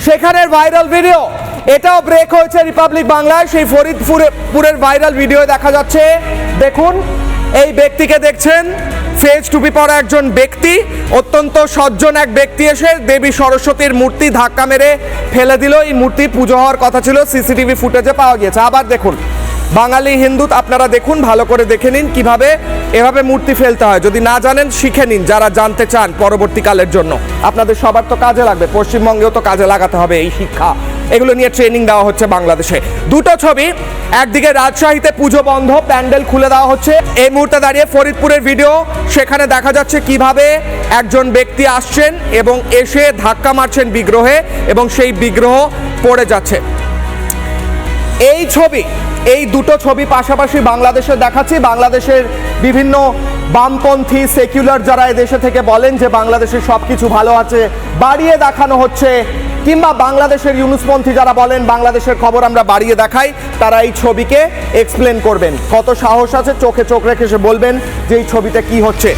সেখানের viral video, এটাও break হয়েছে রিপাবলিক বাংলায়। সেই ফরিদপুরের ভাইরাল ভিডিও দেখা যাচ্ছে, দেখুন এই ব্যক্তিকে দেখছেন, ফেজ টুপি পরা একজন ব্যক্তি, অত্যন্ত সজ্জন এক ব্যক্তি এসে দেবী সরস্বতীর মূর্তি ধাক্কা মেরে ফেলে দিল। এই মূর্তি পুজো হওয়ার কথা ছিল, সিসিটিভি ফুটেজে পাওয়া গিয়েছে। আবার দেখুন, বাঙালি হিন্দু আপনারা দেখুন, ভালো করে দেখে নিন কিভাবে এভাবে মূর্তি ফেলতে হয়। যদি না জানেন শিখে নিন, যারা জানতে চান পরবর্তীকালের জন্য। আপনাদের সবার তো কাজে লাগবে, পশ্চিমবঙ্গেও তো কাজে লাগাতে হবে এই শিক্ষা। এগুলো নিয়ে ট্রেনিং দেওয়া হচ্ছে বাংলাদেশে। দুটো ছবি, একদিকে রাজশাহীতে পুজো বন্ধ, প্যান্ডেল খুলে দেওয়া হচ্ছে। এই মুহূর্তে দাঁড়িয়ে ফরিদপুরের ভিডিও, সেখানে দেখা যাচ্ছে কিভাবে একজন ব্যক্তি আসছেন এবং এসে ধাক্কা মারছেন বিগ্রহে এবং সেই বিগ্রহ পড়ে যাচ্ছে। এই ছবি, এই দুটো ছবি পাশাপাশি বাংলাদেশে দেখাচ্ছি। বাংলাদেশের বিভিন্ন বামপন্থী সেকুলার যারা এদেশে থেকে বলেন যে বাংলাদেশের সব কিছু ভালো আছে, বাড়িয়ে দেখানো হচ্ছে, কিংবা বাংলাদেশের ইউনুসপন্থী যারা বলেন বাংলাদেশের খবর আমরা বাড়িয়ে দেখাই, তারা এই ছবিকে এক্সপ্লেন করবেন। কত সাহস আছে, চোখে চোখ রেখে সে বলবেন যে এই ছবিতে কি হচ্ছে।